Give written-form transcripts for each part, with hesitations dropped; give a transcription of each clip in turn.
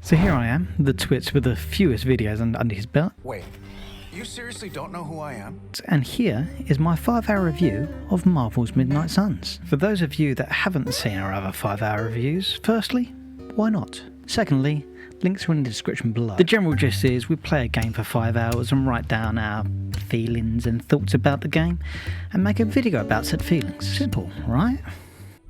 So here I am, the twits with the fewest videos under his belt. Wait, you seriously don't know who I am? And here is my 5-hour review of Marvel's Midnight Suns. For those of you that haven't seen our other 5-hour reviews, firstly, why not? Secondly, links are in the description below. The general gist is we play a game for 5 hours and write down our feelings and thoughts about the game and make a video about said feelings. Simple, right?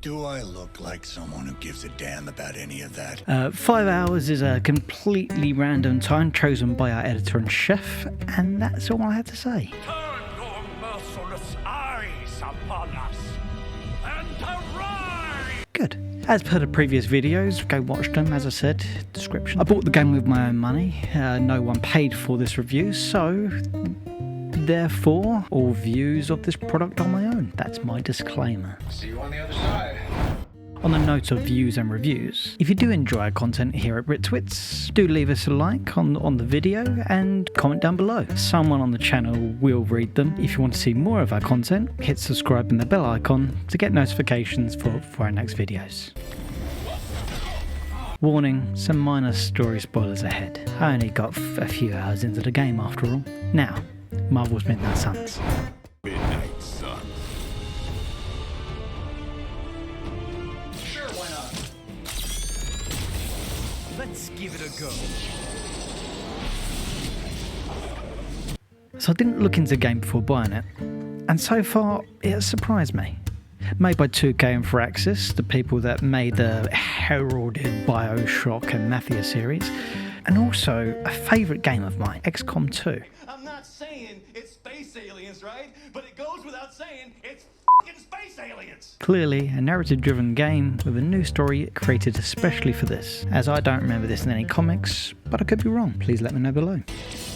Do I look like someone who gives a damn about any of that? 5 hours is a completely random time chosen by our editor and chef, and that's all I have to say. Turn your merciless eyes upon us and arise! Good. As per the previous videos, go watch them, as I said, description. I bought the game with my own money, no one paid for this review, so therefore, all views of this product are my own. That's my disclaimer. See you on the other side. On the note of views and reviews, if you do enjoy our content here at Ritwits, do leave us a like on the video and comment down below. Someone on the channel will read them. If you want to see more of our content, hit subscribe and the bell icon to get notifications for our next videos. Warning, some minor story spoilers ahead. I only got a few hours into the game after all. Now, Marvel's Midnight Suns. Midnight Sun. Sure, why not? Let's give it a go. So I didn't look into the game before buying it, and so far it has surprised me. Made by 2K and Firaxis, the people that made the heralded BioShock and Mafia series, and also a favourite game of mine, XCOM 2. I'm not saying it's space aliens, right? But it goes without saying it's f***ing space aliens! Clearly a narrative-driven game with a new story created especially for this, as I don't remember this in any comics, but I could be wrong. Please let me know below.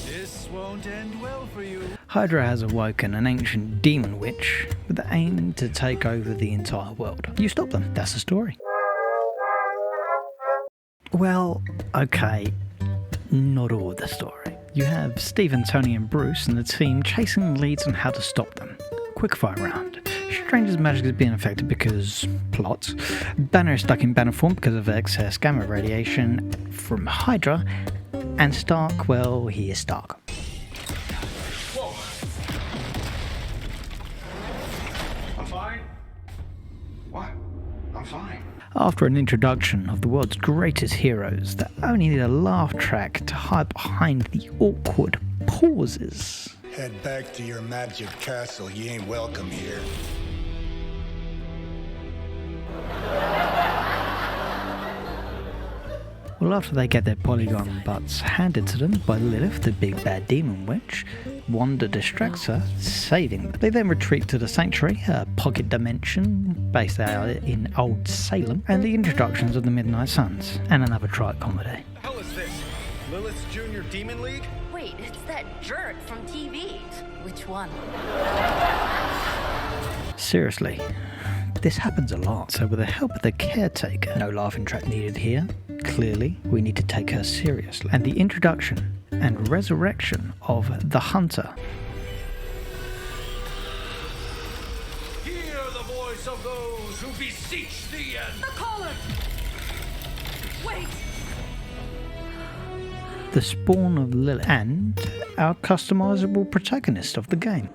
This won't end well for you. Hydra has awoken an ancient demon witch with the aim to take over the entire world. You stop them, that's the story. Well, okay, not all of the story. You have Stephen, Tony and Bruce and the team chasing leads on how to stop them. Quickfire round. Stranger's magic is being affected because plot. Banner is stuck in banner form because of excess gamma radiation from Hydra. And Stark, well, he is Stark. Whoa. I'm fine. What? I'm fine. After an introduction of the world's greatest heroes that only need a laugh track to hide behind the awkward pauses. Head back to your magic castle. You ain't welcome here. Well, after they get their polygon butts handed to them by Lilith, the big bad demon witch, Wanda distracts her, saving them. They then retreat to the Sanctuary, a pocket dimension based out in Old Salem, and the introductions of the Midnight Suns, and another trite comedy. The hell is this? Lilith's Junior Demon League? Wait, it's that jerk from TV. Which one? Seriously, this happens a lot. So with the help of the caretaker, no laughing track needed here, clearly we need to take her seriously. And the introduction and resurrection of the Hunter. Hear the voice of those who beseech thee and... The collar! Wait! The spawn of Lilith, and our customizable protagonist of the game.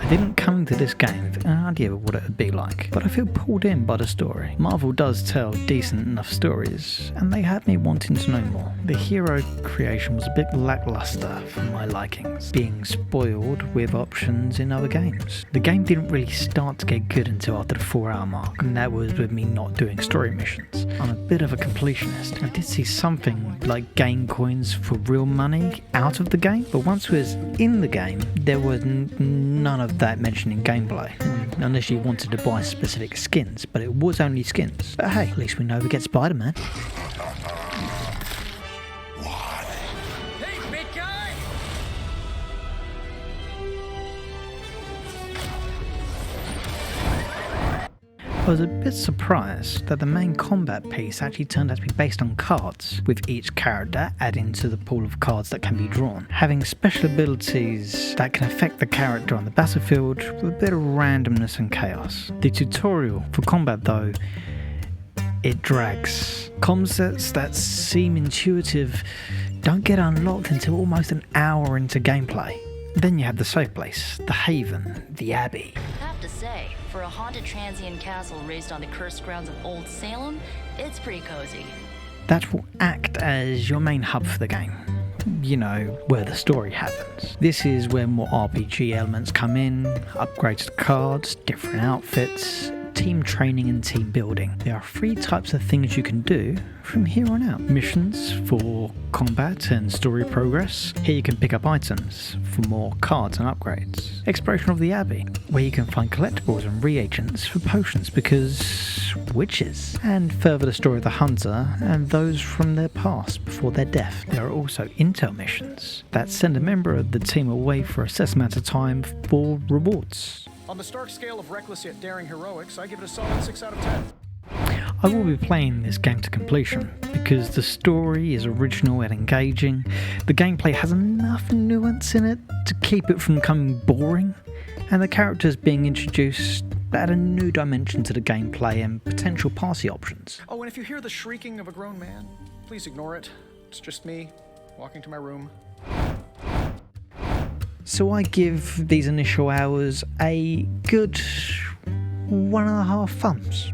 I didn't come into this game with an idea of what it would be like, but I feel pulled in by the story. Marvel does tell decent enough stories, and they had me wanting to know more. The hero creation was a bit lackluster for my likings, being spoiled with options in other games. The game didn't really start to get good until after the 4-hour mark, and that was with me not doing story missions. I'm a bit of a completionist. I did see something like game coins for real money out of the game, but once we was in the game, there was none of that mentioned in gameplay, unless you wanted to buy specific skins, but it was only skins. But hey, at least we know we get Spider-Man. Hey, big guy! I was a bit surprised that the main combat piece actually turned out to be based on cards, with each character adding to the pool of cards that can be drawn, having special abilities that can affect the character on the battlefield with a bit of randomness and chaos. The tutorial for combat though it drags. Concepts that seem intuitive don't get unlocked until almost an hour into gameplay. Then you have the safe place, the haven, the abbey. I have to say, for a haunted transient castle raised on the cursed grounds of Old Salem, it's pretty cozy. That will act as your main hub for the game. You know, where the story happens. This is where more RPG elements come in, upgrades to cards, different outfits, team training and team building. There are 3 types of things you can do from here on out. Missions for combat and story progress. Here you can pick up items for more cards and upgrades. Exploration of the Abbey, where you can find collectibles and reagents for potions because witches. And further the story of the hunter and those from their past before their death. There are also intel missions that send a member of the team away for a set amount of time for rewards. On the Stark scale of reckless yet daring heroics, I give it a solid 6 out of 10. I will be playing this game to completion because the story is original and engaging. The gameplay has enough nuance in it to keep it from becoming boring, and the characters being introduced add a new dimension to the gameplay and potential party options. Oh, and if you hear the shrieking of a grown man, please ignore it. It's just me walking to my room. So I give these initial hours a good 1.5 thumbs.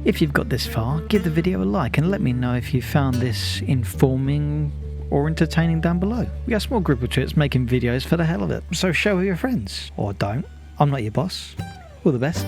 If you've got this far, give the video a like and let me know if you found this informing or entertaining down below. We are a small group of twits making videos for the hell of it, so share with your friends. Or don't. I'm not your boss. All the best.